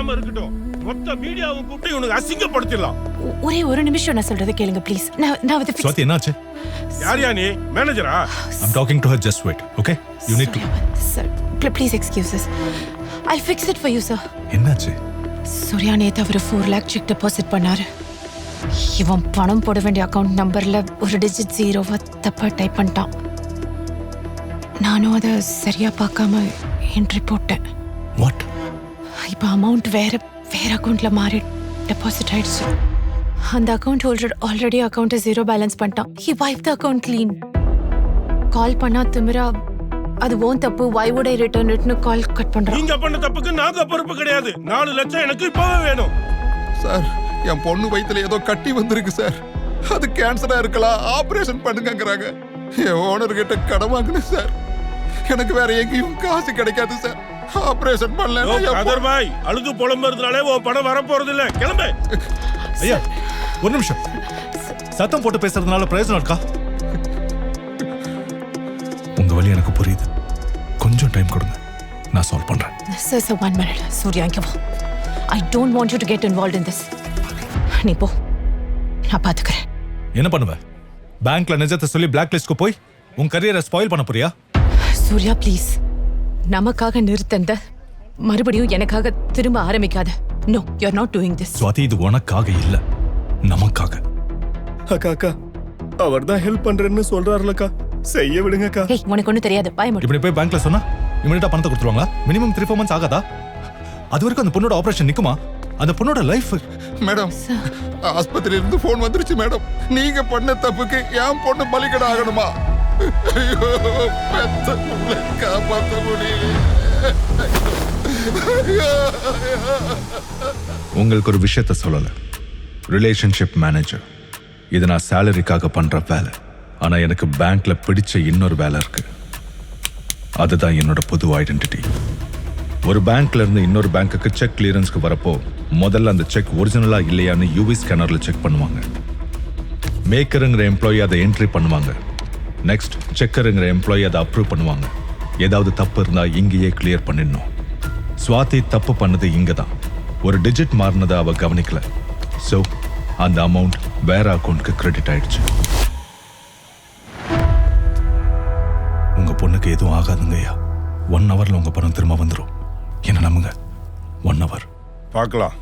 இல்லாம இருக்கட்டும். மொத்த மீடியாவும் கூப்பிட்டு இவனுக்கு அசிங்கப்படுத்திடலாம். ஒரே ஒரு நிமிஷம் நான் சொல்றதை கேளுங்க ப்ளீஸ். நான் வந்து ஸ்வாதி என்னாச்சு? யாரியா நீ? மேனேஜரா? I'm talking to her, just wait, okay? You need to... Sir, please excuse us. I'll fix it for you, sir. என்னாச்சு? சூர்யா நேத்து அவர் 4 lakh செக் டெபாசிட் பண்ணாரு. இவன் பணம் போட வேண்டிய அக்கவுண்ட் நம்பர்ல ஒரு டிஜிட் 0 தப்பா டைப் பண்ணிட்டான். நானும் அதை சரியா பார்க்காம என்ட்ரி போட்டேன். What? இப்போ அமௌண்ட் வேற அக்கவுண்ட்ல மாறி டெபாசிட் ஆயிடுச்சு. அந்த அக்கவுண்ட் ஹோல்டர் ஆல்ரெடி அக்கவுண்ட்டை 0 பேலன்ஸ் பண்ணிட்டான். He wiped the account clean. Call பண்ணா திமிரா அது ஓன் தப்பு, why would I return itனு கால் கட் பண்றான். நீங்க பண்ண தப்புக்கு நாங்க பொறுப்பு கிடையாது. 4 லட்சம் எனக்கு இப்பவே வேணும். சார், என் பொண்ணு வயித்துல ஏதோ கட்டி வந்திருக்கு சார். அது கேன்சரா இருக்கலாம், ஆபரேஷன் பண்ணுங்கங்கறாங்க. என் ஓனர் கிட்ட கடன் வாங்கினேன் சார். எனக்கு வேற எங்கேயும் காசு கிடைக்காது சார். ஆபரேஷன் பண்ணல. அதர் பாய், அழுது புலம்புறதுனாலே உன் பணம் வர போறது இல்ல. கிளம்பு. ஐயா, ஒரு நிமிஷம். சத்தம் போட்டு பேசுறதுனால பிரயோஜனம் இருக்கா? உங்க வலி எனக்கு புரியுது. கொஞ்சம் டைம் கொடுங்க, நான் சால்வ் பண்றேன். Sir, 1 minute. சூர்யா, இங்க வா. I don't want you to get involved in this. நீ போ, நான் பாத்துக்கிறேன். என்ன பண்ணுவ? பேங்க்ல நிஜத்தை சொல்லி பிளாக் லிஸ்ட்க்கு போய் உன் கரியரை ஸ்பாயில் பண்ண போறியா? சூர்யா ப்ளீஸ், நமக்காக நிறுத்தந்த மறுபடியும் எனக்காக திரும்ப ஆரம்பிக்காத. No, you're not doing this. Swathi, இது உனக்காக இல்ல, நமக்காக. அக்கா அவர் தான் ஹெல்ப் பண்றேன்னு சொல்றாருலக்கா, செய்ய விடுங்கக்கா. ஏய், உனக்கு ஒன்றும் தெரியாது, பாய முடியும். இப்படி போய் பேங்க்ல சொன்னா இமிடியேட்டா பணத்தை கொடுத்துருவாங்களா? மினிமம் 3-4 months ஆகாதா? அது வரைக்கும் அந்த பொண்ணோட ஆபரேஷன் நிக்குமா? அந்த பொண்ணோட லைஃப். மேடம், ஆஸ்பத்திரியில இருந்து போன் வந்துருச்சு மேடம். நீங்க பண்ண தப்புக்கு என் பொண்ணு பலிகடை ஆகணுமா? ஐயோ, பெத்த புள்ள காப்பாத்த முடியல. உங்களுக்கு ஒரு விஷயத்த சொல்லல. Relationship manager. இது நான் சேலரிக்காக பண்ற வேலை. ஆனா எனக்கு பேங்க்ல பிடிச்ச இன்னொரு வேலை இருக்கு. அதுதான் என்னோட புது ஐடென்டிட்டி. ஒரு பேங்க்ல இருந்து இன்னொரு பேங்க்குக்கு செக் கிளியரன்ஸ்க்கு வரப்போ முதல்ல அந்த செக் ஒரிஜினலா இல்லையான்னு யூவி ஸ்கேனர்ல செக் பண்ணுவாங்க. மேக்கருங்கிற எம்ப்ளாயி அதை என்ட்ரி பண்ணுவாங்க. நெக்ஸ்ட் செக்கருங்கிற எம்ப்ளாயி அதை அப்ரூவ் பண்ணுவாங்க. ஏதாவது தப்பு இருந்தா இங்கேயே கிளியர் பண்ணிடணும். ஸ்வாதி தப்பு பண்ணது இங்க தான். ஒரு டிஜிட் மாறினதை அவ கவனிக்கல. ஸோ அந்த அமௌண்ட் வேற அக்கௌண்ட்க்கு கிரெடிட் ஆயிடுச்சு. உங்க பொண்ணுக்கு எதுவும் ஆகாதுங்கய்யா. 1 hourல உங்க பணம் திரும்ப வந்துடும். என்ன நம்புங்க, 1 hour. பார்க்கலாம்.